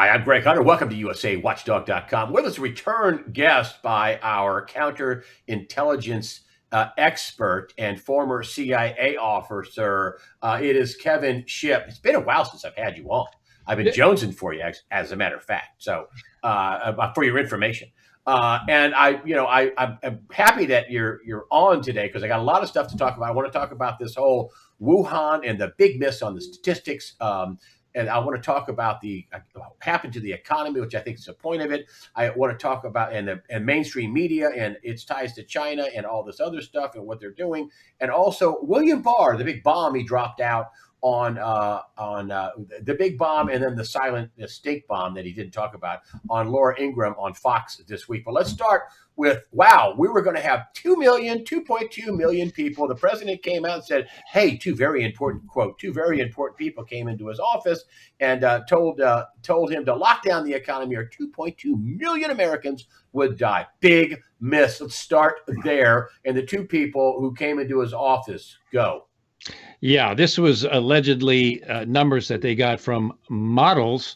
Hi, I'm Greg Hunter. Welcome to USAWatchdog.com. With us, a return guest by our counterintelligence expert and former CIA officer. It is Kevin Shipp. It's been a while since I've had you on. I've been jonesing for you, as a matter of fact. So, for your information, and I'm happy that you're on today because I got a lot of stuff to talk about. I want to talk about this whole Wuhan and the big miss on the statistics. And I want to talk about what happened to the economy, which I think is the point of it. I want to talk about and mainstream media and its ties to China and all this other stuff and what they're doing. And also William Barr, the big bomb he dropped out on the big bomb and then the stink bomb that he didn't talk about on Laura Ingraham on Fox this week. But let's start with, wow, we were going to have 2.2 million people. The president came out and said, hey, two very important people came into his office and told him to lock down the economy or 2.2 million Americans would die. Big miss. Let's start there. And the two people who came into his office, go. Yeah, this was allegedly numbers that they got from models.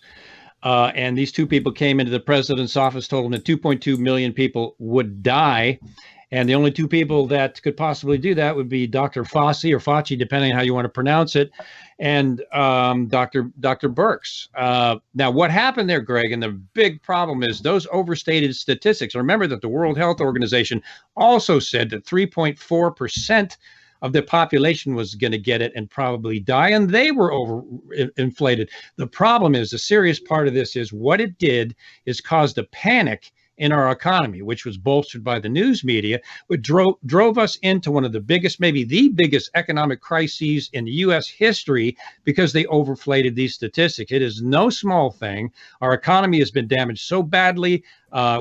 And these two people came into the president's office, told him that 2.2 million people would die. And the only two people that could possibly do that would be Dr. Fauci or Fauci, depending on how you want to pronounce it, and Dr. Birx. Now, what happened there, Greg, and the big problem is those overstated statistics. Remember that the World Health Organization also said that 3.4% of the population was going to get it and probably die, and they were overinflated. The problem is, the serious part of this is what it did is caused a panic in our economy, which was bolstered by the news media, which drove us into one of the biggest, maybe the biggest economic crises in U.S. history because they overflated these statistics. It is no small thing. Our economy has been damaged so badly.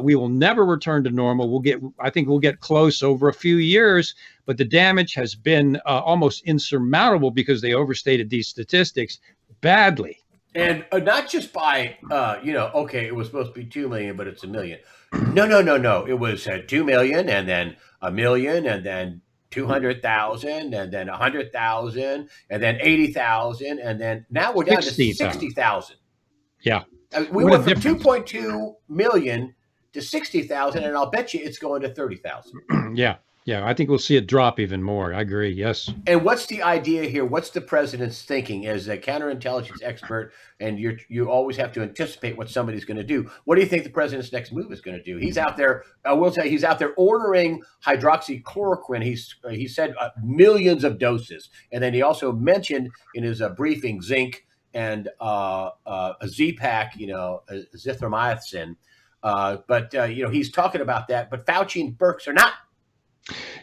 We will never return to normal. I think we'll get close over a few years, but the damage has been almost insurmountable because they overstated these statistics badly. And not just by, okay, it was supposed to be 2 million, but it's a million. No. It was 2 million and then a million and then 200,000 and then 100,000 and then 80,000. And then now we're down to 60,000. Yeah. We went from 2.2 million to 60,000, and I'll bet you it's going to 30,000. Yeah, I think we'll see it drop even more. I agree, yes. And what's the idea here? What's the president's thinking as a counterintelligence expert? And you always have to anticipate what somebody's going to do. What do you think the president's next move is going to do? He's out there, I will say, he's out there ordering hydroxychloroquine. He said millions of doses. And then he also mentioned in his briefing zinc and a Z-Pack, azithromycin. But he's talking about that. But Fauci and Birx are not.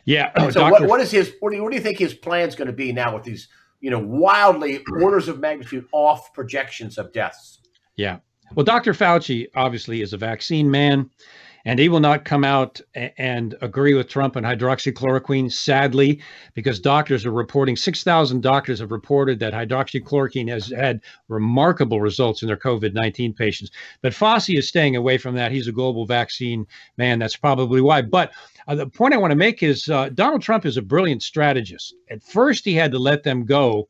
Yeah. So what do you think his plan's going to be now with these, wildly orders of magnitude off projections of deaths? Yeah. Well, Dr. Fauci obviously is a vaccine man, and he will not come out and agree with Trump on hydroxychloroquine, sadly, because doctors are reporting, 6,000 doctors have reported that hydroxychloroquine has had remarkable results in their COVID-19 patients. But Fauci is staying away from that. He's a global vaccine man. That's probably why. But the point I want to make is Donald Trump is a brilliant strategist. At first, he had to let them go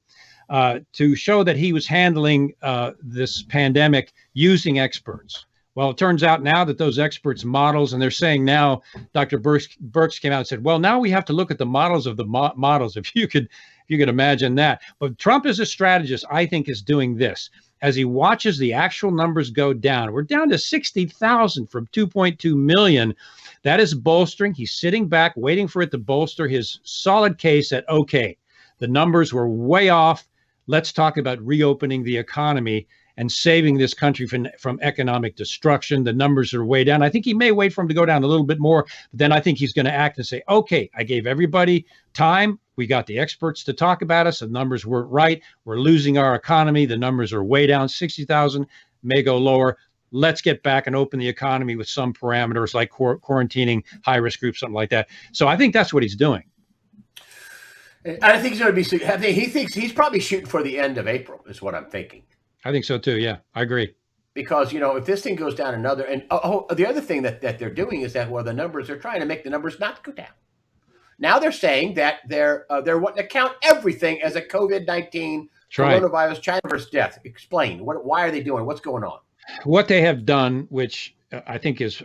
to show that he was handling this pandemic using experts. Well, it turns out now that those experts models, and they're saying now, Dr. Birx came out and said, well, now we have to look at the models of the models, if you could imagine that. But Trump as a strategist, I think, is doing this. As he watches the actual numbers go down, we're down to 60,000 from 2.2 million. That is bolstering. He's sitting back, waiting for it to bolster his solid case that, okay, the numbers were way off. Let's talk about reopening the economy and saving this country from economic destruction. The numbers are way down. I think he may wait for them to go down a little bit more, but then I think he's going to act and say, okay, I gave everybody time. We got the experts to talk about us. The numbers weren't right. We're losing our economy. The numbers are way down. 60,000 may go lower. Let's get back and open the economy with some parameters like quarantining high-risk groups, something like that. So I think that's what he's doing. I think he's going to be. He thinks he's probably shooting for the end of April, is what I'm thinking. I think so too. Yeah, I agree. Because if this thing goes down another, and the other thing that they're doing is that the numbers are trying to make the numbers not go down. Now they're saying that they're wanting to count everything as a COVID-19 coronavirus China virus death. Explain why are they doing? What's going on? What they have done, which I think is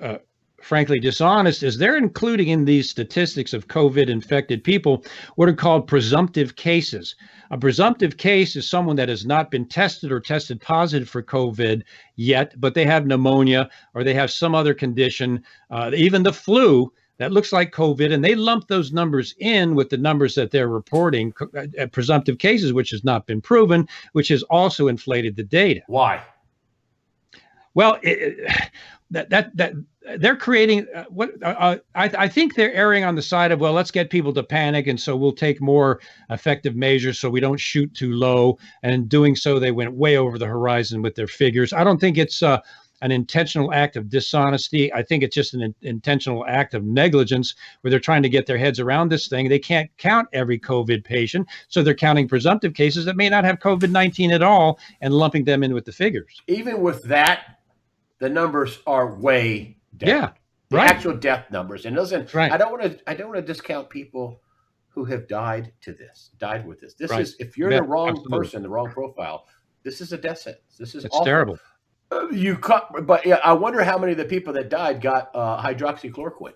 frankly dishonest, is they're including in these statistics of COVID infected people what are called presumptive cases. A presumptive case is someone that has not been tested or tested positive for COVID yet, but they have pneumonia or they have some other condition, even the flu that looks like COVID, and they lump those numbers in with the numbers that they're reporting, presumptive cases, which has not been proven, which has also inflated the data. Why? Well, that they're creating I think they're erring on the side of, well, let's get people to panic, and so we'll take more effective measures so we don't shoot too low. And in doing so, they went way over the horizon with their figures. I don't think it's an intentional act of dishonesty. I think it's just an intentional act of negligence where they're trying to get their heads around this thing. They can't count every COVID patient, so they're counting presumptive cases that may not have COVID-19 at all and lumping them in with the figures. Even with that, the numbers are way down. Yeah, the right. actual death numbers. And listen, Right. I don't want to discount people who have died with this. This Right. is, if you're Yeah, the wrong absolutely. person, the wrong profile, this is a death sentence. This is It's awful. terrible. But yeah, I wonder how many of the people that died got hydroxychloroquine.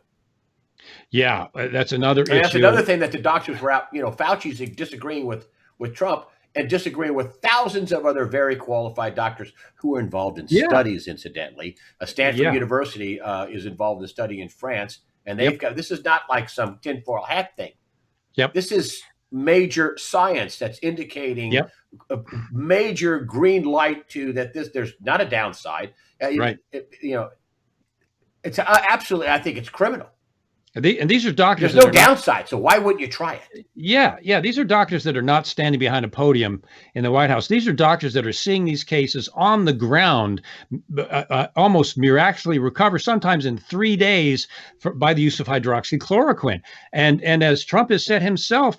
Yeah, that's another And that's issue. another thing that the doctors were out. Fauci's disagreeing with Trump and disagreeing with thousands of other very qualified doctors who are involved in Yeah. studies. Incidentally, Stanford Yeah. University is involved in a study in France, and they've got, this is not like some tinfoil hat thing. Yep. This is major science that's indicating Yep. a major green light to that. There's not a downside. Right. It's absolutely. I think it's criminal. And these are doctors. There's no downside, so why wouldn't you try it? Yeah. These are doctors that are not standing behind a podium in the White House. These are doctors that are seeing these cases on the ground, almost miraculously recover, sometimes in 3 days, by the use of hydroxychloroquine. And as Trump has said himself,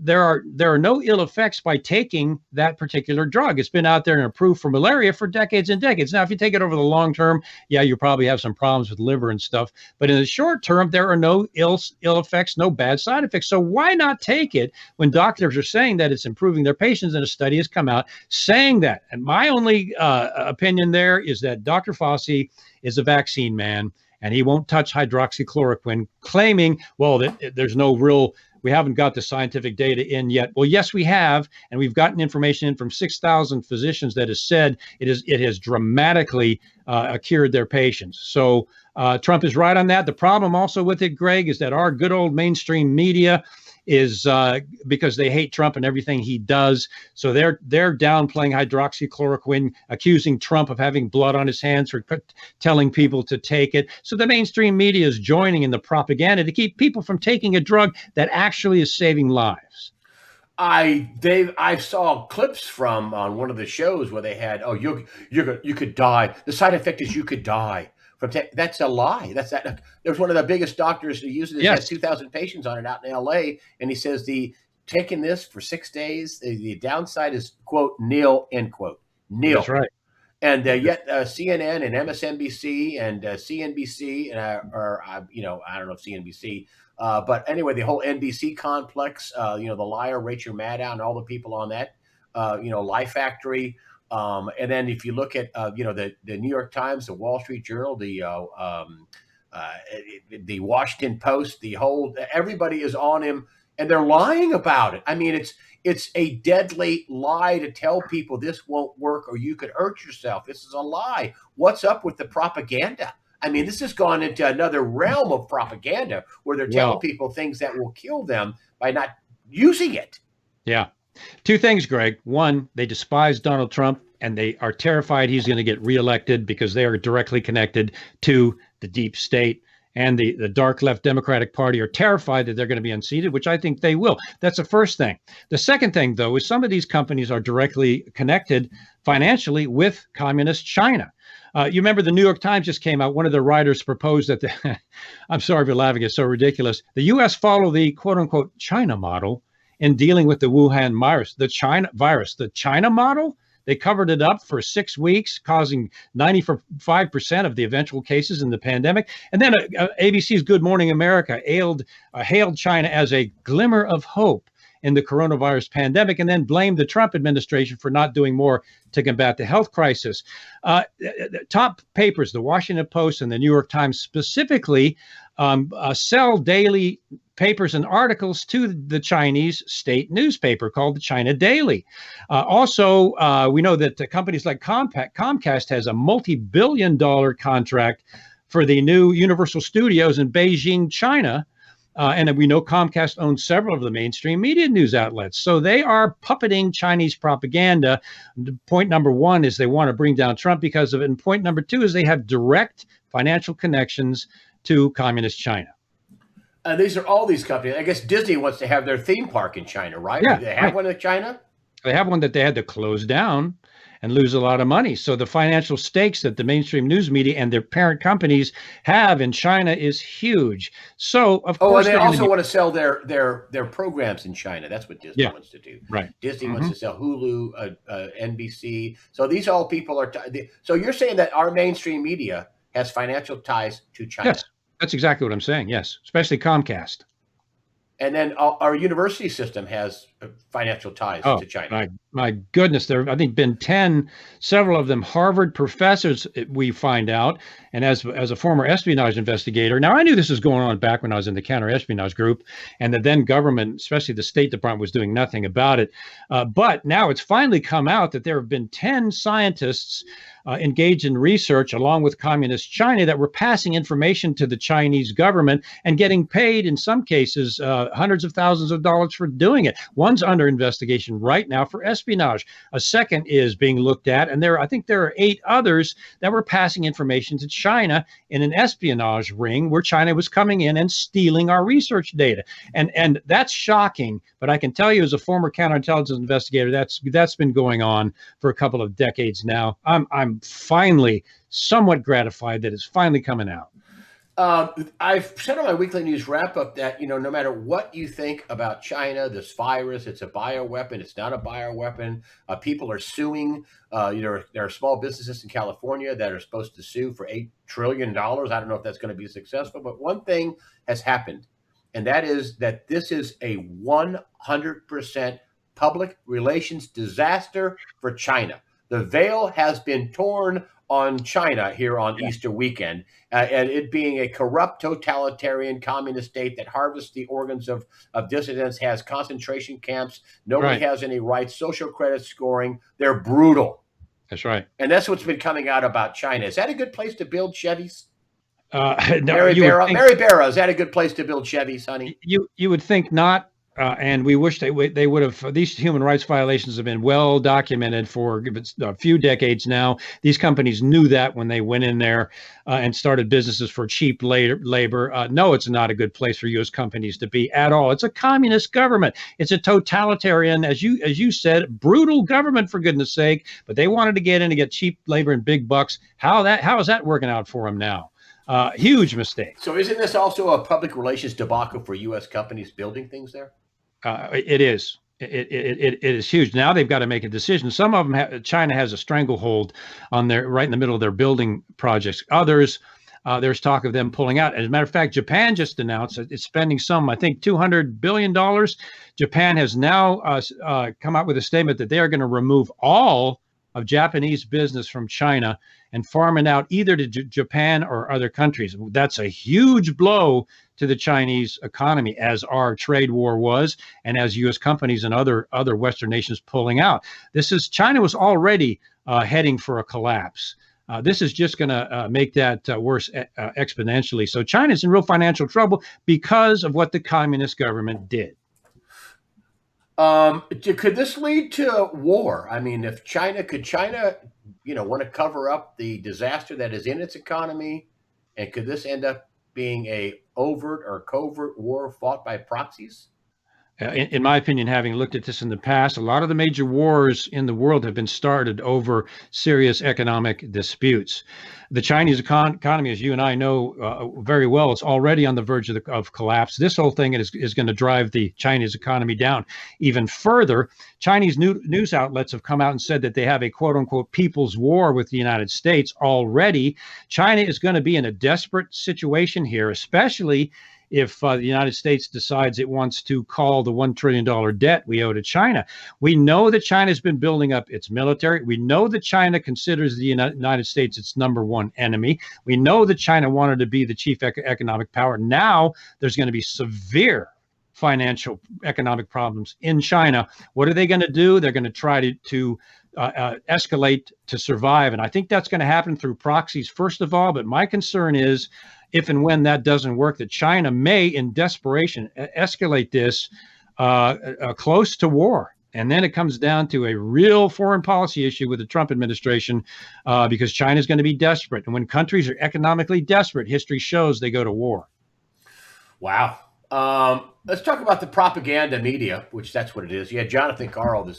there are no ill effects by taking that particular drug. It's been out there and approved for malaria for decades and decades. Now, if you take it over the long term, yeah, you probably have some problems with liver and stuff. But in the short term, there are no ill effects, no bad side effects. So why not take it when doctors are saying that it's improving their patients, and a study has come out saying that? And my only opinion there is that Dr. Fauci is a vaccine man, and he won't touch hydroxychloroquine, claiming, well, there's no real, we haven't got the scientific data in yet. Well, yes, we have, and we've gotten information in from 6,000 physicians that has said it has dramatically cured their patients. So Trump is right on that. The problem also with it, Greg, is that our good old mainstream media is because they hate Trump and everything he does. So they're downplaying hydroxychloroquine, accusing Trump of having blood on his hands for telling people to take it. So the mainstream media is joining in the propaganda to keep people from taking a drug that actually is saving lives. I saw clips from on one of the shows where they had, you could die. The side effect is you could die. That's a lie. There's one of the biggest doctors who uses this, has 2,000 patients on it out in LA, and he says taking this for 6 days, the downside is, quote, nil, end quote. Nil. That's right. And yet CNN and MSNBC and CNBC and I don't know if CNBC, but anyway, the whole NBC complex, the liar Rachel Maddow and all the people on that, Lie Factory. And then if you look at, the New York Times, the Wall Street Journal, the Washington Post, everybody is on him, and they're lying about it. I mean, it's a deadly lie to tell people this won't work or you could hurt yourself. This is a lie. What's up with the propaganda? I mean, this has gone into another realm of propaganda where they're telling people things that will kill them by not using it. Yeah. Two things, Greg. One, they despise Donald Trump, and they are terrified he's going to get reelected because they are directly connected to the deep state. And the dark left Democratic Party are terrified that they're going to be unseated, which I think they will. That's the first thing. The second thing, though, is some of these companies are directly connected financially with communist China. You remember the New York Times just came out. One of the writers proposed that I'm sorry for laughing, it's so ridiculous. The U.S. follow the quote unquote China model in dealing with the Wuhan virus, the China model. They covered it up for 6 weeks, causing 95% of the eventual cases in the pandemic. And then ABC's Good Morning America hailed China as a glimmer of hope in the coronavirus pandemic, and then blamed the Trump administration for not doing more to combat the health crisis. Top papers, the Washington Post and the New York Times specifically, sell daily papers and articles to the Chinese state newspaper called the China Daily. Also, we know that companies like Comcast has a multi-billion-dollar contract for the new Universal Studios in Beijing, China. And we know Comcast owns several of the mainstream media news outlets. So they are puppeting Chinese propaganda. Point number one is they want to bring down Trump because of it. And point number two is they have direct financial connections to communist China. These are all these companies. I guess Disney wants to have their theme park in China, right? Yeah, Do they have one in China? They have one that they had to close down and lose a lot of money. So the financial stakes that the mainstream news media and their parent companies have in China is huge. So of course, and they also want to sell their programs in China. That's what Disney wants to do. Right. Disney wants to sell Hulu, NBC. So these all people are. So you're saying that our mainstream media has financial ties to China? Yes, that's exactly what I'm saying. Yes, especially Comcast. And then our university system has financial ties to China. My goodness, there have, I think, been 10, several of them Harvard professors, we find out. And as a former espionage investigator, now I knew this was going on back when I was in the counter-espionage group, and the then government, especially the State Department, was doing nothing about it. But now it's finally come out that there have been 10 scientists engaged in research along with communist China that were passing information to the Chinese government and getting paid, in some cases, hundreds of thousands of dollars for doing it. One's under investigation right now for espionage. A second is being looked at, and I think there are 8 others that were passing information to China in an espionage ring where China was coming in and stealing our research data. And that's shocking, but I can tell you as a former counterintelligence investigator, that's been going on for a couple of decades now. I'm finally somewhat gratified that it's finally coming out. I've said on my weekly news wrap up that, no matter what you think about China, this virus, it's a bioweapon, it's not a bioweapon. People are suing. There are small businesses in California that are supposed to sue for $8 trillion. I don't know if that's going to be successful, but one thing has happened, and that is that this is a 100% public relations disaster for China. The veil has been torn on China here on Easter weekend, and it being a corrupt, totalitarian communist state that harvests the organs of dissidents, has concentration camps, nobody has any rights, social credit scoring. They're brutal. That's right. And that's what's been coming out about China. Is that a good place to build Chevys? No, Mary Barra, is that a good place to build Chevys, honey? You would think not. And we wish they would have. These human rights violations have been well documented for a few decades now. These companies knew that when they went in there and started businesses for cheap labor. No, it's not a good place for U.S. companies to be at all. It's a communist government. It's a totalitarian, as you said, brutal government, for goodness sake. But they wanted to get in to get cheap labor and big bucks. How is that working out for them now? Huge mistake. So isn't this also a public relations debacle for U.S. companies building things there? It is. It is huge. Now they've got to make a decision. Some of them, China has a stranglehold on right in the middle of their building projects. Others, there's talk of them pulling out. As a matter of fact, Japan just announced that it's spending I think, $200 billion. Japan has now come out with a statement that they are going to remove all of Japanese business from China and farm it out either to Japan or other countries. That's a huge blow to the Chinese economy, as our trade war was, and as U.S. companies and other Western nations pulling out. China was already heading for a collapse. This is just going to make that worse exponentially. So China's in real financial trouble because of what the communist government did. Could this lead to war? I mean, could China, want to cover up the disaster that is in its economy, and could this end up being a overt or covert war fought by proxies? In my opinion, having looked at this in the past, a lot of the major wars in the world have been started over serious economic disputes. The Chinese economy, as you and I know very well, is already on the verge of collapse. This whole thing is going to drive the Chinese economy down even further. Chinese news outlets have come out and said that they have a quote-unquote people's war with the United States already. China is going to be in a desperate situation here, especially if the United States decides it wants to call the $1 trillion debt we owe to China. We know that China's been building up its military. We know that China considers the United States its number one enemy. We know that China wanted to be the chief economic power. Now there's going to be severe financial economic problems in China. What are they going to do? They're going to try to escalate to survive. And I think that's going to happen through proxies, first of all. But my concern is if and when that doesn't work, that China may, in desperation, escalate this close to war. And then it comes down to a real foreign policy issue with the Trump administration because China is going to be desperate. And when countries are economically desperate, history shows they go to war. Wow. Let's talk about the propaganda media, which that's what it is. You had Jonathan Karl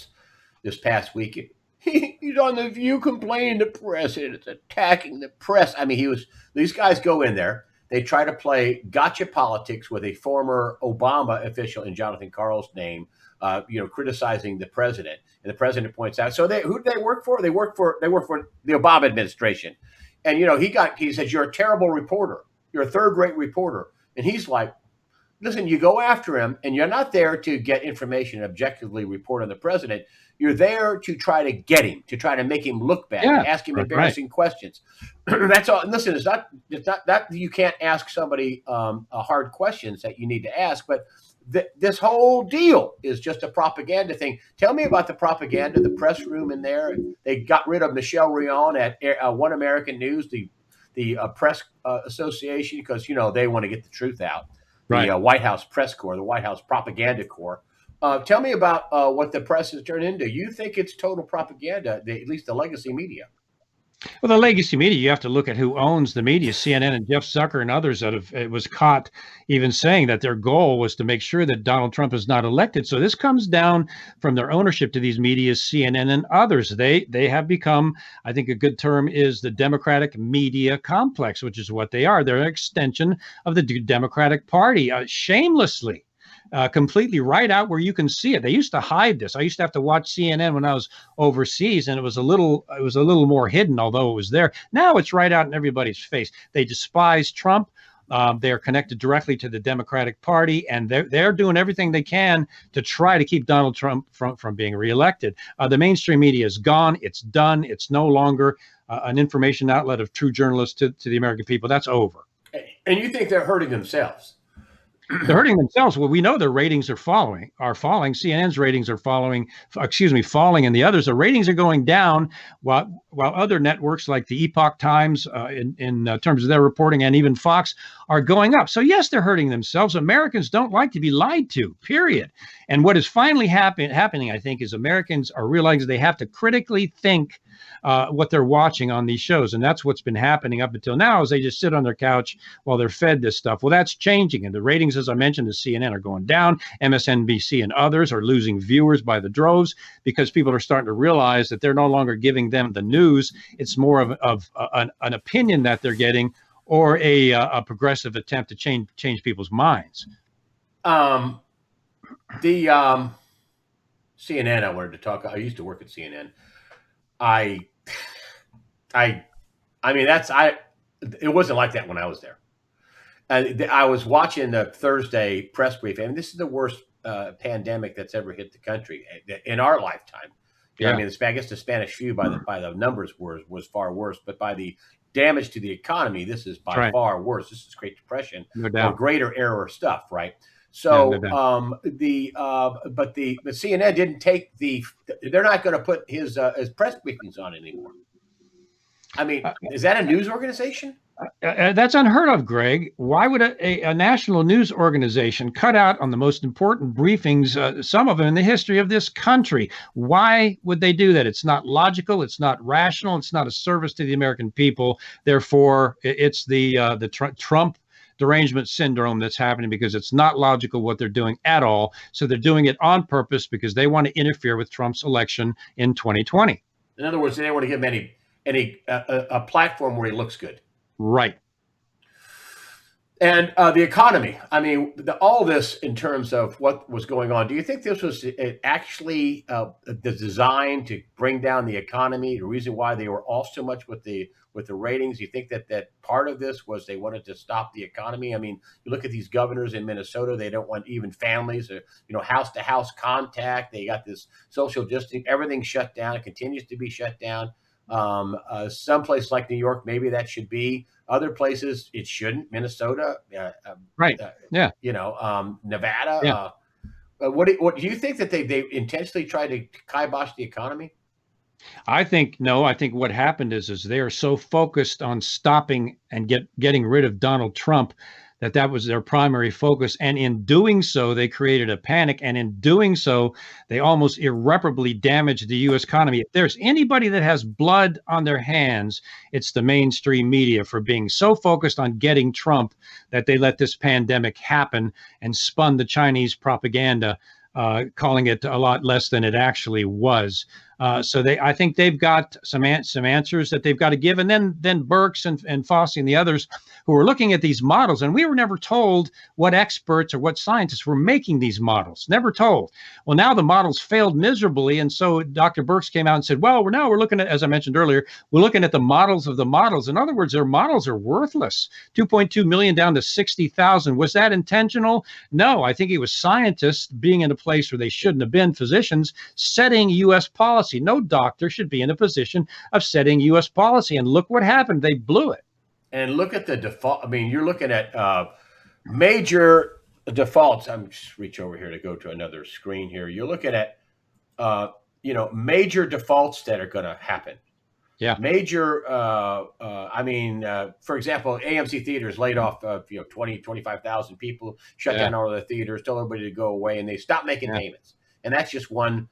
this past week. He's on The View complaining the president is attacking the press. I mean, these guys go in there. They try to play gotcha politics with a former Obama official in Jonathan Karl's name, criticizing the president. And the president points out, so who do they work for? They work for the Obama administration. And, he says, you're a terrible reporter. You're a third-rate reporter. And he's like, listen, you go after him, and you're not there to get information and objectively report on the president. You're there to try to get him, to try to make him look bad, ask him embarrassing questions. That's all. And listen, it's not that you can't ask somebody hard questions that you need to ask, but this whole deal is just a propaganda thing. Tell me about the propaganda, the press room in there. They got rid of Michelle Rion at One American News, the press association, because they want to get the truth out. The White House press corps, the White House propaganda corps. Tell me about what the press has turned into. You think it's total propaganda, at least the legacy media? Well, the legacy media, you have to look at who owns the media. CNN and Jeff Zucker and others it was caught even saying that their goal was to make sure that Donald Trump is not elected. So this comes down from their ownership to these media, CNN and others. They have become, I think a good term is the Democratic media complex, which is what they are. They're an extension of the Democratic Party, shamelessly. Completely right out where you can see it. They used to hide this. I used to have to watch CNN when I was overseas, and it was a little more hidden, although it was there. Now it's right out in everybody's face. They despise Trump. They are connected directly to the Democratic Party, and they're doing everything they can to try to keep Donald Trump from being reelected. The mainstream media is gone. It's done. It's no longer an information outlet of true journalists to the American people. That's over. And you think they're hurting themselves? They're hurting themselves. Well, we know their ratings are falling. CNN's ratings are falling, and the others. The ratings are going down while other networks like the Epoch Times, in terms of their reporting, and even Fox are going up. So yes, they're hurting themselves. Americans don't like to be lied to, period. And what is finally happening, I think, is Americans are realizing they have to critically think what they're watching on these shows. And that's what's been happening up until now, is they just sit on their couch while they're fed this stuff. Well, that's changing. And the ratings, as I mentioned, of CNN are going down. MSNBC and others are losing viewers by the droves because people are starting to realize that they're no longer giving them the news. It's more of an opinion that they're getting, or a progressive attempt to change people's minds. The CNN I wanted to talk. I used to work at CNN. It wasn't like that when I was there. I was watching the Thursday press briefing. I mean, this is the worst pandemic that's ever hit the country in our lifetime. I mean, I guess the Spanish flu by the numbers was far worse, but by the damage to the economy, this is by far worse. This is Great Depression or greater error stuff, right? So, but CNN didn't take they're not going to put his press briefings on anymore. I mean, is that a news organization? That's unheard of, Greg. Why would a national news organization cut out on the most important briefings, some of them in the history of this country? Why would they do that? It's not logical. It's not rational. It's not a service to the American people. Therefore, it's the Trump derangement syndrome that's happening, because it's not logical what they're doing at all. So they're doing it on purpose because they want to interfere with Trump's election in 2020. In other words, they don't want to give him a platform where he looks good. Right. And the economy. I mean, all this in terms of what was going on. Do you think this was actually the design to bring down the economy? The reason why they were off so much with the ratings. You think that part of this was they wanted to stop the economy? I mean, you look at these governors in Minnesota; they don't want even families, or house to house contact. They got this social distancing. Everything's shut down. It continues to be shut down. Some places like New York, maybe that should be. Other places, it shouldn't. Minnesota, Right. Yeah. Nevada. Yeah. What do you think that they intentionally tried to kibosh the economy? I think no. I think what happened is they are so focused on stopping and getting rid of Donald Trump that was their primary focus. And in doing so, they created a panic. And in doing so, they almost irreparably damaged the U.S. economy. If there's anybody that has blood on their hands, it's the mainstream media for being so focused on getting Trump that they let this pandemic happen and spun the Chinese propaganda, calling it a lot less than it actually was. I think they've got some answers that they've got to give, and then Birx and Fossey and the others who are looking at these models, and we were never told what experts or what scientists were making these models. Never told. Well, now the models failed miserably, and so Dr. Birx came out and said, "Well, we're looking at, as I mentioned earlier, we're looking at the models of the models. In other words, their models are worthless. 2.2 million down to 60,000. Was that intentional? No, I think it was scientists being in a place where they shouldn't have been, physicians setting U.S. policy. No doctor should be in a position of setting U.S. policy. And look what happened. They blew it. And look at the default. I mean, you're looking at major defaults. I'm just reach over here to go to another screen here. You're looking at major defaults that are going to happen. Yeah. Major. For example, AMC theaters laid off 25,000 people, shut down all of the theaters, told everybody to go away, and they stopped making payments. And that's just one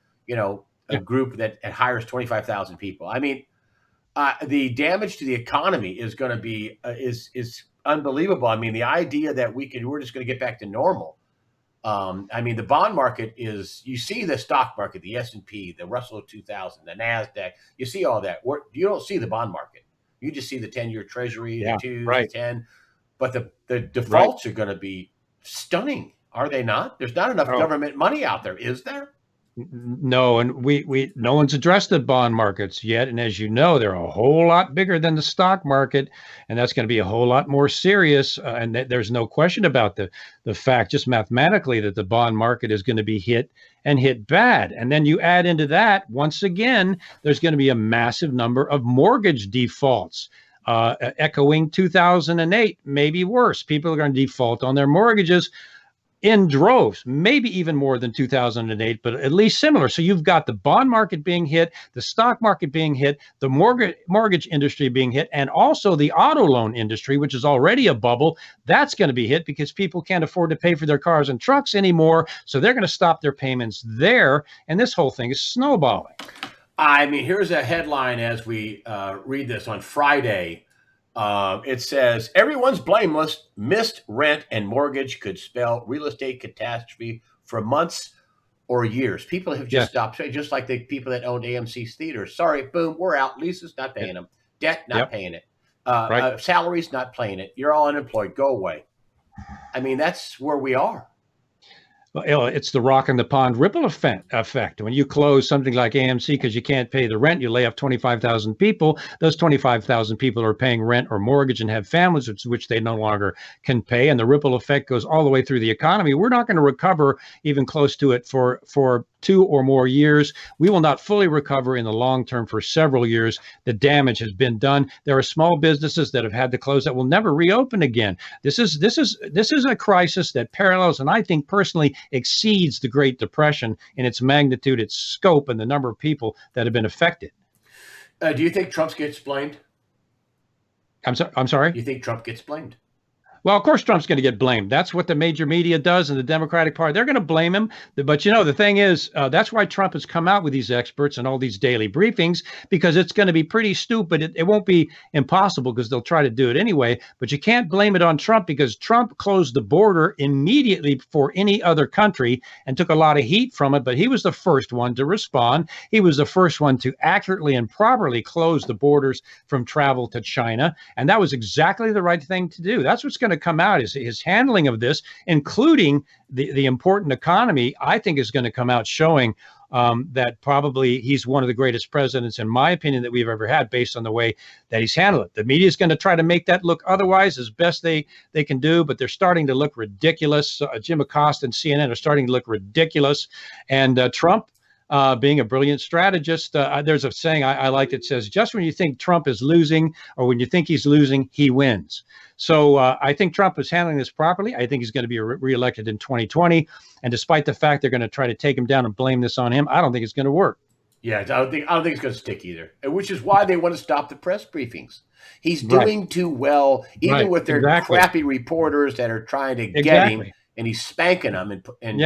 a group that hires 25,000 people. I mean, the damage to the economy is going to be is unbelievable. I mean, the idea that we're just going to get back to normal. The bond market is. You see the stock market, the S&P, the Russell 2000, the Nasdaq. You see all that. You don't see the bond market. You just see the 10-year Treasury, the 2, the 10. But the defaults are going to be stunning, are they not? There's not enough government money out there, is there? No, and we no one's addressed the bond markets yet. And as you know, they're a whole lot bigger than the stock market, and that's going to be a whole lot more serious. And there's no question about the fact, just mathematically, that the bond market is going to be hit and hit bad. And then you add into that, once again, there's going to be a massive number of mortgage defaults. Echoing 2008, maybe worse. People are going to default on their mortgages in droves, maybe even more than 2008, but at least similar. So you've got the bond market being hit, the stock market being hit, the mortgage industry being hit, and also the auto loan industry, which is already a bubble. That's going to be hit because people can't afford to pay for their cars and trucks anymore. So they're going to stop their payments there. And this whole thing is snowballing. I mean, here's a headline as we read this on Friday. It says, everyone's blameless. Missed rent and mortgage could spell real estate catastrophe for months or years. People have just stopped, just like the people that owned AMC's theaters. Sorry, boom, we're out. Leases not paying them. Debt not paying it. Salaries not paying it. You're all unemployed. Go away. I mean, that's where we are. Well, it's the rock in the pond ripple effect. When you close something like AMC because you can't pay the rent, you lay off 25,000 people. Those 25,000 people are paying rent or mortgage and have families which they no longer can pay. And the ripple effect goes all the way through the economy. We're not going to recover even close to it for 2 or more years. We will not fully recover in the long term for several years. The damage has been done. There are small businesses that have had to close that will never reopen again. This is a crisis that parallels, and I think personally exceeds the Great Depression in its magnitude, its scope, and the number of people that have been affected. Do you think Trump gets blamed? I'm sorry? Do you think Trump gets blamed? Well, of course, Trump's going to get blamed. That's what the major media does, and the Democratic Party. They're going to blame him. But, the thing is, that's why Trump has come out with these experts and all these daily briefings, because it's going to be pretty stupid. It won't be impossible because they'll try to do it anyway. But you can't blame it on Trump because Trump closed the border immediately before any other country and took a lot of heat from it. But he was the first one to respond. He was the first one to accurately and properly close the borders from travel to China. And that was exactly the right thing to do. That's what's going going to come out. His handling of this, including the important economy, I think is going to come out showing that probably he's one of the greatest presidents, in my opinion, that we've ever had, based on the way that he's handled it. The media is going to try to make that look otherwise as best they can do, but they're starting to look ridiculous. Jim Acosta and CNN are starting to look ridiculous. And Trump, being a brilliant strategist, there's a saying I like that says, just when you think Trump is losing, or when you think he's losing, he wins. So I think Trump is handling this properly. I think he's going to be reelected in 2020. And despite the fact they're going to try to take him down and blame this on him, I don't think it's going to work. Yeah, I don't think it's going to stick either, which is why they want to stop the press briefings. He's doing too well, even with their crappy reporters that are trying to get him, and he's spanking them. And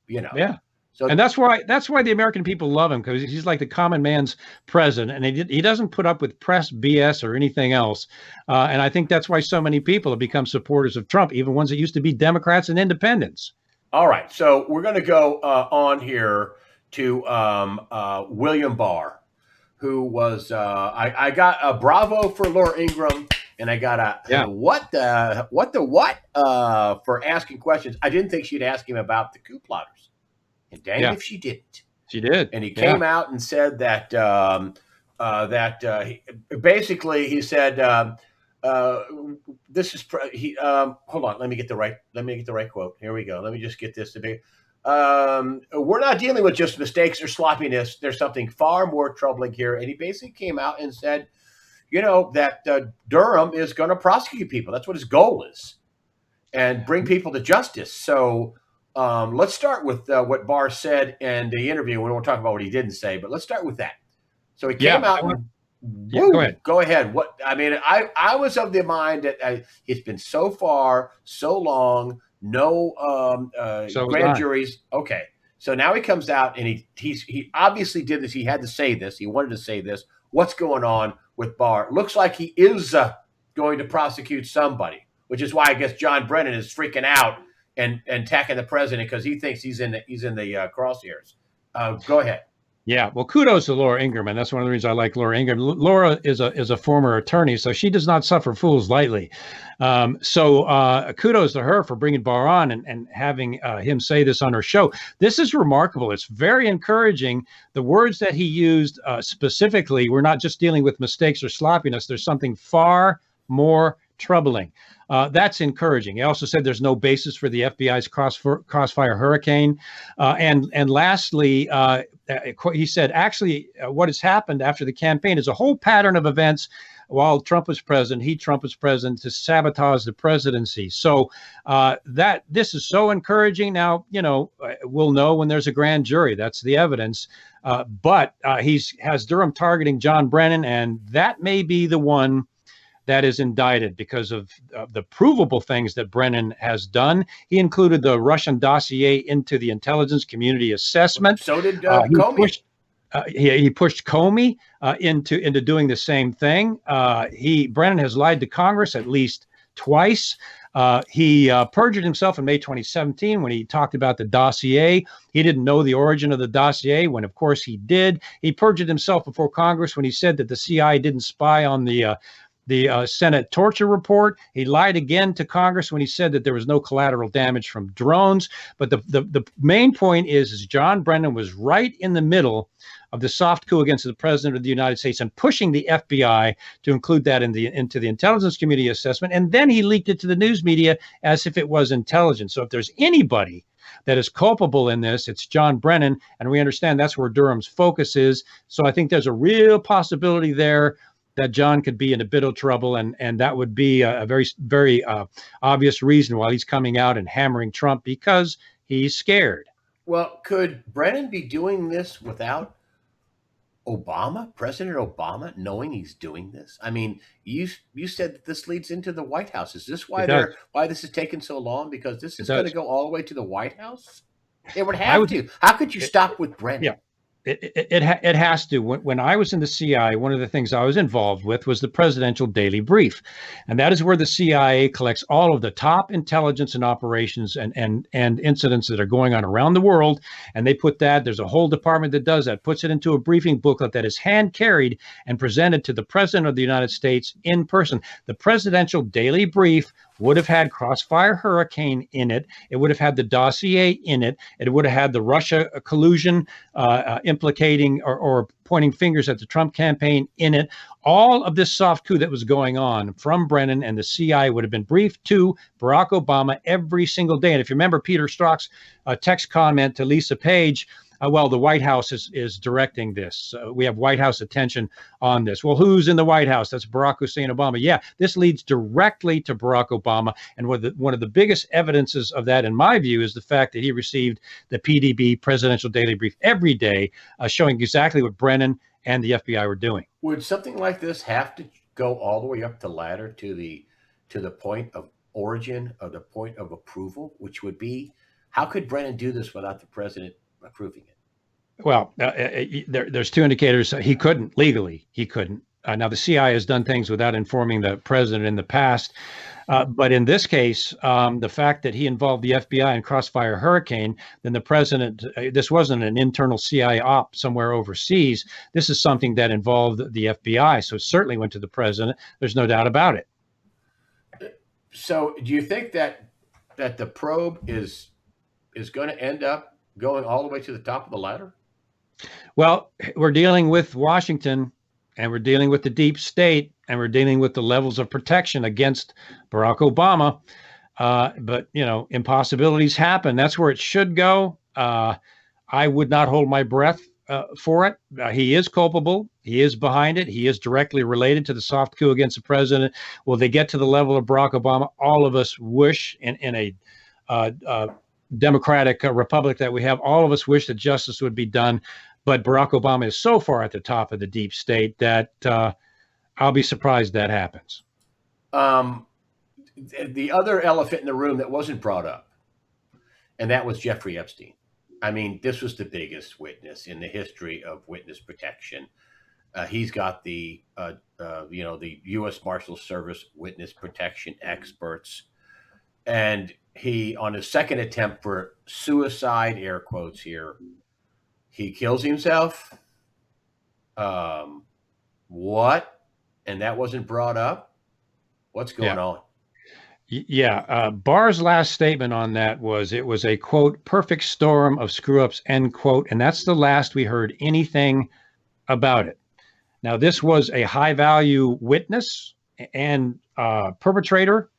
you know. Yeah. So, and that's why the American people love him, because he's like the common man's president, and he doesn't put up with press BS or anything else. And I think that's why so many people have become supporters of Trump, even ones that used to be Democrats and independents. All right, so we're going to go on here to William Barr, who was I got a bravo for Laura Ingraham, and I got a what for asking questions. I didn't think she'd ask him about the coup plotters. And dang if she didn't. She did. And he came out and said that basically he said this is hold on, let me get the right quote. Here we go. Let me just get this to be. We're not dealing with just mistakes or sloppiness. There's something far more troubling here. And he basically came out and said, that Durham is going to prosecute people. That's what his goal is, and bring people to justice. So let's start with what Barr said in the interview. We won't talk about what he didn't say, but let's start with that. So he came out and go ahead. What I mean, I was of the mind that it's been so far, so long, no grand juries. Okay, so now he comes out and he obviously did this. He had to say this. He wanted to say this. What's going on with Barr? Looks like he is going to prosecute somebody, which is why I guess John Brennan is freaking out and attacking the president, because he thinks he's in the crosshairs. Go ahead. Yeah, well, kudos to Laura Ingraham, and that's one of the reasons I like Laura Ingraham. Laura is a former attorney, so she does not suffer fools lightly. So kudos to her for bringing Barr on and having him say this on her show. This is remarkable. It's very encouraging. The words that he used specifically, we're not just dealing with mistakes or sloppiness. There's something far more troubling. That's encouraging. He also said there's no basis for the FBI's crossfire hurricane. And lastly, he said, actually, what has happened after the campaign is a whole pattern of events while Trump was president, Trump was president, to sabotage the presidency. So this is so encouraging. Now, we'll know when there's a grand jury. That's the evidence. But he has Durham targeting John Brennan, and that may be the one that is indicted because of the provable things that Brennan has done. He included the Russian dossier into the intelligence community assessment. So did Comey. He pushed Comey into doing the same thing. Brennan has lied to Congress at least twice. He perjured himself in May 2017 when he talked about the dossier. He didn't know the origin of the dossier, when of course he did. He perjured himself before Congress when he said that the CIA didn't spy on the Senate torture report. He lied again to Congress when he said that there was no collateral damage from drones. But the main point is John Brennan was right in the middle of the soft coup against the president of the United States and pushing the FBI to include that into the intelligence community assessment. And then he leaked it to the news media as if it was intelligence. So if there's anybody that is culpable in this, it's John Brennan. And we understand that's where Durham's focus is. So I think there's a real possibility there that John could be in a bit of trouble, and that would be a very, very obvious reason why he's coming out and hammering Trump, because he's scared. Well, could Brennan be doing this without President Obama, knowing he's doing this? I mean, you said that this leads into the White House. Is this why this is taking so long? Because this is going to go all the way to the White House? It would have to. How could you stop with Brennan? Yeah. It has to. When I was in the CIA, one of the things I was involved with was the Presidential Daily Brief. And that is where the CIA collects all of the top intelligence and operations and incidents that are going on around the world. And they put that, there's a whole department that does that, puts it into a briefing booklet that is hand carried and presented to the President of the United States in person. The Presidential Daily Brief would have had Crossfire Hurricane in it. It would have had the dossier in it. It would have had the Russia collusion implicating or pointing fingers at the Trump campaign in it. All of this soft coup that was going on from Brennan and the CIA would have been briefed to Barack Obama every single day. And if you remember Peter Strzok's text comment to Lisa Page, well, the White House is directing this. We have White House attention on this. Well, who's in the White House? That's Barack Hussein Obama. Yeah, this leads directly to Barack Obama. And one of the biggest evidences of that, in my view, is the fact that he received the PDB Presidential Daily Brief every day, showing exactly what Brennan and the FBI were doing. Would something like this have to go all the way up the ladder to the point of origin or the point of approval, which would be, how could Brennan do this without the president approving it? Well, there's two indicators. He couldn't legally. He couldn't. Now, the CIA has done things without informing the president in the past. But in this case, the fact that he involved the FBI in Crossfire Hurricane, then the president, this wasn't an internal CIA op somewhere overseas. This is something that involved the FBI. So it certainly went to the president. There's no doubt about it. So do you think that the probe is going to end up going all the way to the top of the ladder? Well, we're dealing with Washington, and we're dealing with the deep state, and we're dealing with the levels of protection against Barack Obama. But, impossibilities happen. That's where it should go. I would not hold my breath for it. He is culpable. He is behind it. He is directly related to the soft coup against the president. Will they get to the level of Barack Obama? All of us wish in a democratic republic that we have, all of us wish that justice would be done. But Barack Obama is so far at the top of the deep state that I'll be surprised that happens. The other elephant in the room that wasn't brought up, and that was Jeffrey Epstein. I mean, this was the biggest witness in the history of witness protection. He's got the U.S. Marshal Service witness protection experts, and he, on his second attempt for suicide, air quotes here, he kills himself. What? And that wasn't brought up? What's going on? Yeah. Barr's last statement on that was, it was a, quote, perfect storm of screw-ups, end quote. And that's the last we heard anything about it. Now, this was a high-value witness and perpetrator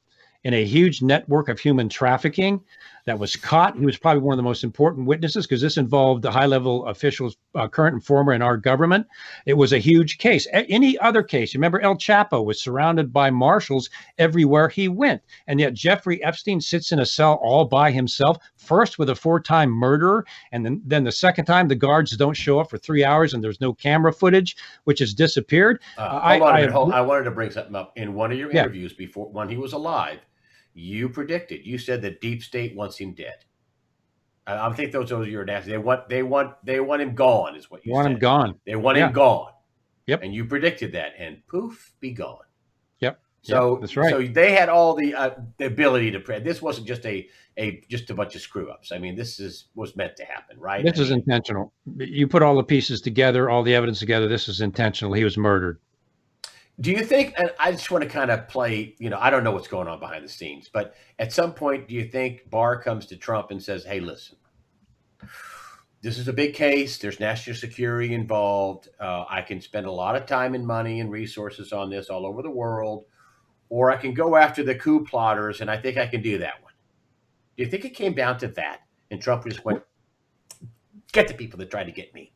in a huge network of human trafficking that was caught. He was probably one of the most important witnesses because this involved the high-level officials, current and former, in our government. It was a huge case. Any other case, remember El Chapo was surrounded by marshals everywhere he went. And yet Jeffrey Epstein sits in a cell all by himself, first with a 4-time murderer, and then the second time the guards don't show up for 3 hours and there's no camera footage, which has disappeared. I wanted to bring something up. In one of your interviews before, when he was alive, you said the deep state wants him dead. I think those are your answers. They want him gone, is what you said. Want him gone. They want him gone. Yep. And you predicted that, and poof, be gone. Yep. So that's right. So they had all the ability to predict. This wasn't just a bunch of screw ups. I mean, was meant to happen, right? This is intentional. You put all the pieces together, all the evidence together. This is intentional. He was murdered. Do you think, and I just want to kind of play, I don't know what's going on behind the scenes, but at some point, do you think Barr comes to Trump and says, hey, listen, this is a big case. There's national security involved. I can spend a lot of time and money and resources on this all over the world, or I can go after the coup plotters, and I think I can do that one. Do you think it came down to that? And Trump just went, get the people that tried to get me.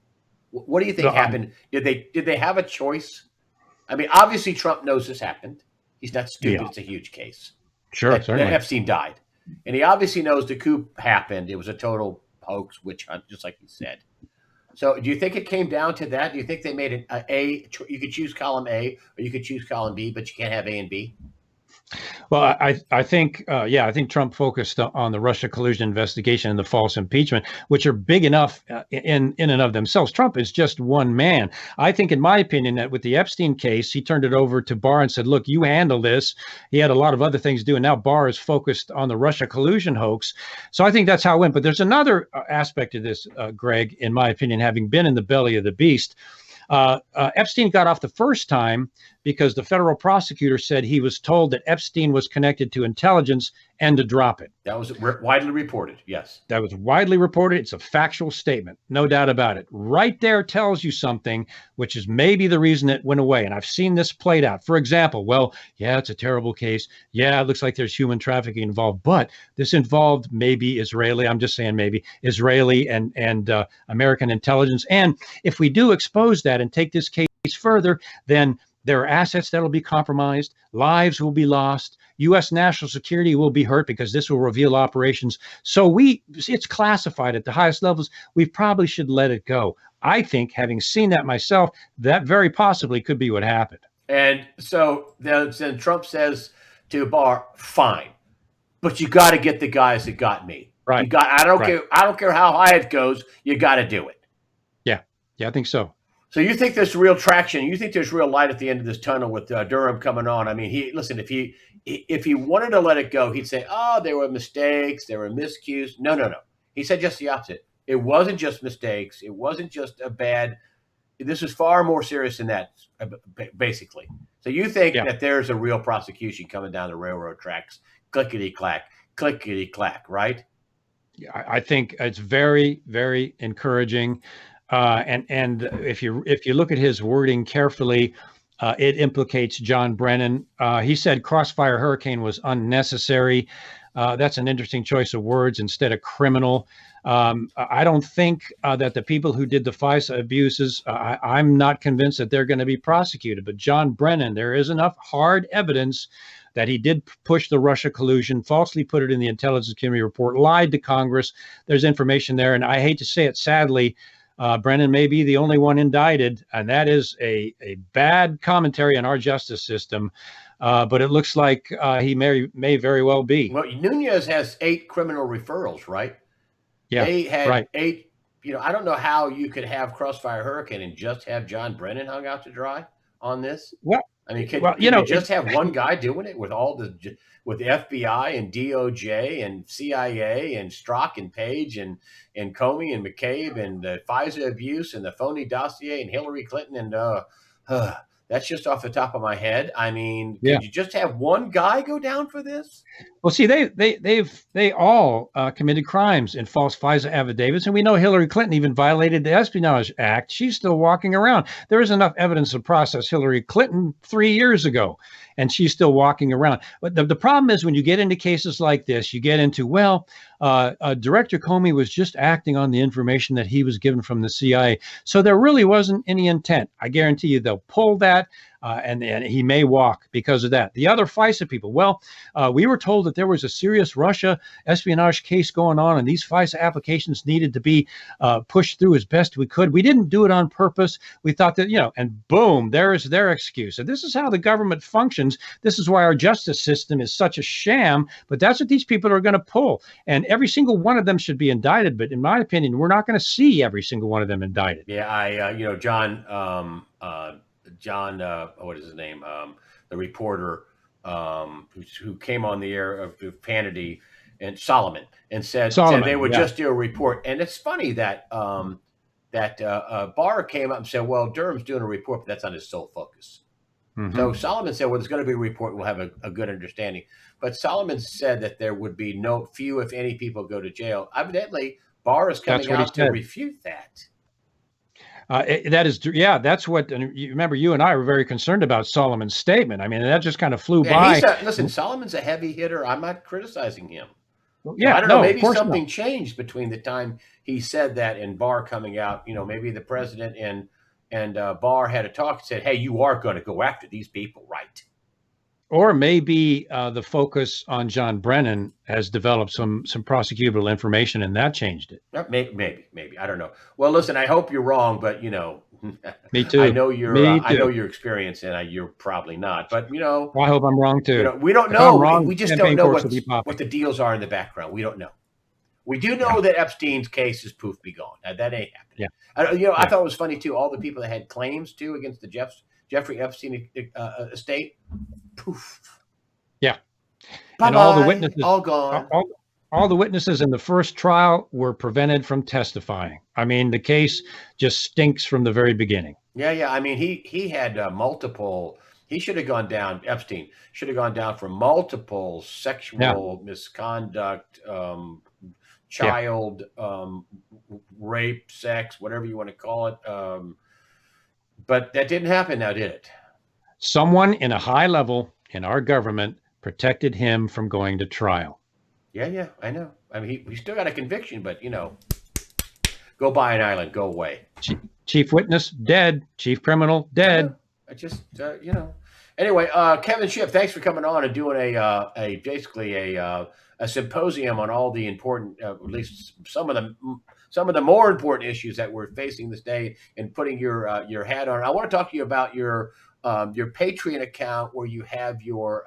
What do you think happened? Did they have a choice? I mean, obviously, Trump knows this happened. He's not stupid. Yeah. It's a huge case. Sure, certainly. Epstein died. And he obviously knows the coup happened. It was a total hoax, witch hunt, just like you said. So do you think it came down to that? Do you think they made an A? You could choose column A or you could choose column B, but you can't have A and B? Well, I think Trump focused on the Russia collusion investigation and the false impeachment, which are big enough in and of themselves. Trump is just one man. I think, in my opinion, that with the Epstein case, he turned it over to Barr and said, look, you handle this. He had a lot of other things to do. And now Barr is focused on the Russia collusion hoax. So I think that's how it went. But there's another aspect of this, Greg, in my opinion, having been in the belly of the beast. Epstein got off the first time because the federal prosecutor said he was told that Epstein was connected to intelligence and to drop it. That was widely reported. Yes. That was widely reported. It's a factual statement, no doubt about it. Right there tells you something, which is maybe the reason it went away. And I've seen this played out. For example, well, yeah, it's a terrible case. Yeah, it looks like there's human trafficking involved, but this involved maybe Israeli, I'm just saying maybe, Israeli and American intelligence. And if we do expose that and take this case further, then there are assets that will be compromised, lives will be lost, U.S. national security will be hurt because this will reveal operations. So it's classified at the highest levels. We probably should let it go. I think, having seen that myself, that very possibly could be what happened. And so then Trump says to Barr, fine, but you got to get the guys that got me. Right. I don't care how high it goes. You got to do it. Yeah, I think so. So you think there's real traction? You think there's real light at the end of this tunnel with Durham coming on? I mean, if he wanted to let it go, he'd say, "Oh, there were mistakes, there were miscues." No. He said just the opposite. It wasn't just mistakes. It wasn't just a bad. This is far more serious than that, basically. So you think that there's a real prosecution coming down the railroad tracks? Clickety clack, right? Yeah, I think it's very, very encouraging. And if you look at his wording carefully, it implicates John Brennan. He said Crossfire Hurricane was unnecessary. That's an interesting choice of words instead of criminal. I don't think that the people who did the FISA abuses, I'm not convinced that they're going to be prosecuted. But John Brennan, there is enough hard evidence that he did push the Russia collusion, falsely put it in the intelligence community report, lied to Congress. There's information there. And I hate to say it, sadly, Brennan may be the only one indicted, and that is a bad commentary on our justice system. But it looks like he may very well be. Well, Nunez has 8 criminal referrals, right? Yeah, they had right. 8. I don't know how you could have Crossfire Hurricane and just have John Brennan hung out to dry on this. Well, I mean, can you just have one guy doing it with with the FBI and DOJ and CIA and Strzok and Page and Comey and McCabe and the FISA abuse and the phony dossier and Hillary Clinton and that's just off the top of my head. I mean, could you just have one guy go down for this? Well, see, they all committed crimes in false FISA affidavits, and we know Hillary Clinton even violated the Espionage Act. She's still walking around. There is enough evidence to process Hillary Clinton 3 years ago, and she's still walking around. But the problem is when you get into cases like this, you get into, Director Comey was just acting on the information that he was given from the CIA. So there really wasn't any intent. I guarantee you they'll pull that. And he may walk because of that. The other FISA people, we were told that there was a serious Russia espionage case going on, and these FISA applications needed to be pushed through as best we could. We didn't do it on purpose. We thought that, and boom, there is their excuse. And this is how the government functions. This is why our justice system is such a sham, but that's what these people are going to pull. And every single one of them should be indicted. But in my opinion, we're not going to see every single one of them indicted. Yeah, John, what is his name? The reporter who came on the air of Hannity and Solomon said they would just do a report. And it's funny that Barr came up and said, well, Durham's doing a report, but that's not his sole focus. Mm-hmm. So Solomon said, well, there's going to be a report. We'll have a good understanding. But Solomon said that there would be few, if any, people go to jail. Evidently, Barr is coming out to refute that. That's what, and you remember you and I were very concerned about Solomon's statement. I mean, that just kind of flew by. Listen, Solomon's a heavy hitter. I'm not criticizing him. Yeah, I don't know. Maybe something changed between the time he said that and Barr coming out. Maybe the president and Barr had a talk and said, hey, you are going to go after these people, right? Or maybe the focus on John Brennan has developed some prosecutable information, and that changed it. Maybe. I don't know. Well, listen, I hope you're wrong, but me too. I know your experience, and you're probably not. But well, I hope I'm wrong too. We don't know. We just don't know what the deals are in the background. We don't know. We do know that Epstein's case is poof be gone. That ain't happening. Yeah. I thought it was funny too. All the people that had claims too against the Jeffrey Epstein estate. Poof. Yeah. Bye-bye. And all the witnesses, all gone. All the witnesses in the first trial were prevented from testifying. I mean, the case just stinks from the very beginning. Yeah, yeah. I mean, he had multiple. He should have gone down. Epstein should have gone down for multiple Yeah, sexual misconduct, yeah. child rape, sex, whatever you want to call it. But that didn't happen now, did it? Someone in a high level in our government protected him from going to trial. Yeah, yeah. I know. I mean, he still got a conviction, but go buy an island, go away. Chief witness dead, chief criminal I know. dead. I just Anyway, Kevin Shipp, thanks for coming on and doing a basically a symposium on all the important, at least some of the more important issues that we're facing this day, and putting your hat on. I want to talk to you about your Patreon account, where you have your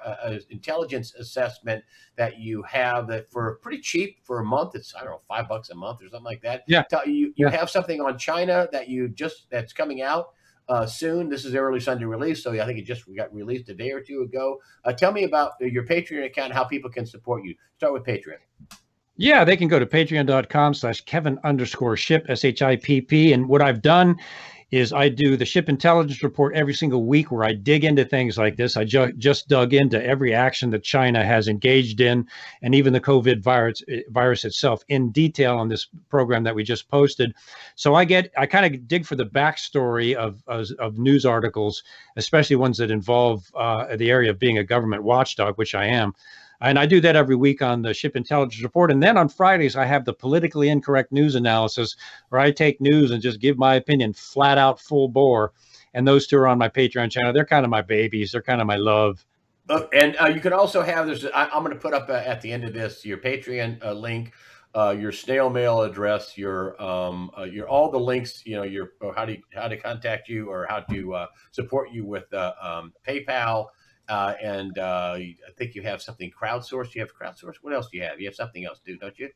intelligence assessment that you have that for pretty cheap for a month. It's, I don't know, $5 a month or something like that. Yeah, You yeah. have something on China that's coming out soon. This is the early Sunday release, so I think it just got released a day or two ago. Tell me about your Patreon account, how people can support you. Start with Patreon. Yeah, they can go to patreon.com/Kevin_Shipp, SHIPP. And what I've done is I do the Ship Intelligence Report every single week, where I dig into things like this. I just dug into every action that China has engaged in, and even the COVID virus itself, in detail on this program that we just posted. So I kind of dig for the backstory of news articles, especially ones that involve the area of being a government watchdog, which I am. And I do that every week on the Ship Intelligence Report. And then on Fridays, I have the politically incorrect news analysis, where I take news and just give my opinion flat out, full bore. And those two are on my Patreon channel. They're kind of my babies. They're kind of my love. And you can also have I'm going to put up at the end of this your Patreon link, your snail mail address, your all the links. Your how to contact you, or how to support you with PayPal. And I think you have something crowdsourced. You have crowdsourced. What else do you have? You have something else too, don't you?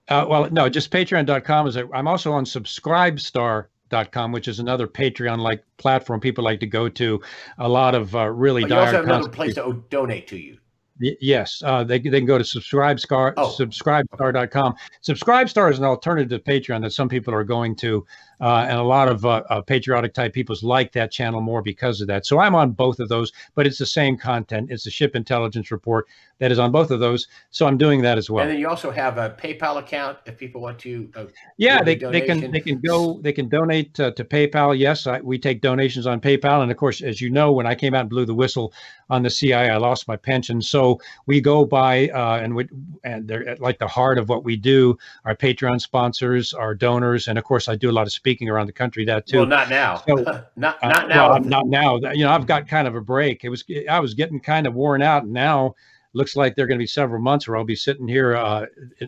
Well, no, just patreon.com. I'm also on subscribestar.com, which is another Patreon-like platform people like to go to. A lot of really you also dire have another place to donate to you. Yes, they can go to subscribestar.com. Subscribestar is an alternative to Patreon that some people are going to, and a lot of patriotic type people like that channel more because of that. So I'm on both of those, but it's the same content. It's the Ship Intelligence Report that is on both of those. So I'm doing that as well. And then you also have a PayPal account if people want to. Yeah, they can donate to PayPal. Yes, we take donations on PayPal, and of course, as you know, when I came out and blew the whistle on the CIA, I lost my pension. So we go by and they're at like the heart of what we do. Our Patreon sponsors, our donors, and of course, I do a lot of speaking around the country. That too. Well, not now. So, not now. Well, not now. I've got kind of a break. I was getting kind of worn out, and now looks like there are going to be several months where I'll be sitting here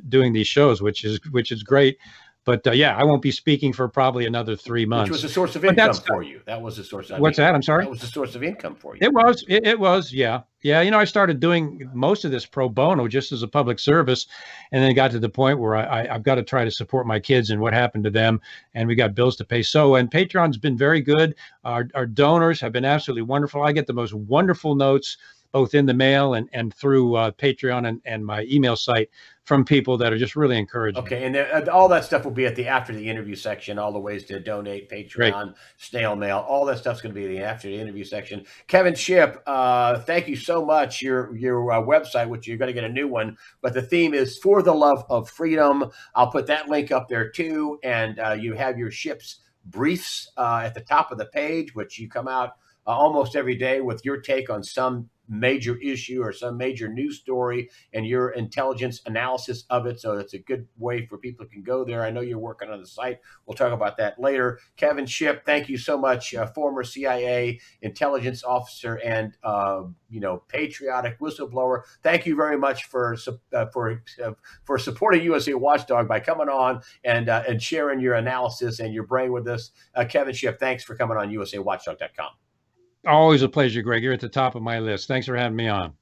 doing these shows, which is great. But yeah, I won't be speaking for probably another 3 months. Which was a source of income for you. That was a source. What's that? I'm sorry. That was a source of income for you. It was. It was. Yeah. Yeah. I started doing most of this pro bono just as a public service, and then it got to the point where I've got to try to support my kids and what happened to them, and we got bills to pay. So, and Patreon's been very good. Our donors have been absolutely wonderful. I get the most wonderful notes, both in the mail and through Patreon and my email site, from people that are just really encouraging. Okay, and all that stuff will be after the interview section. All the ways to donate, Patreon, Great. snail mail, all that stuff's going to be after the interview section. Kevin Shipp, thank you so much. Your website, which you're going to get a new one, but the theme is For the Love of Freedom. I'll put that link up there too, and you have your Shipp's briefs at the top of the page, which you come out almost every day with your take on some major issue or some major news story and your intelligence analysis of it. So it's a good way for people who can go there. I know you're working on the site. We'll talk about that later. Kevin Shipp, thank you so much. Former CIA intelligence officer and patriotic whistleblower. Thank you very much for supporting USA Watchdog by coming on and sharing your analysis and your brain with us. Kevin Shipp, thanks for coming on USAWatchdog.com. Always a pleasure, Greg. You're at the top of my list. Thanks for having me on.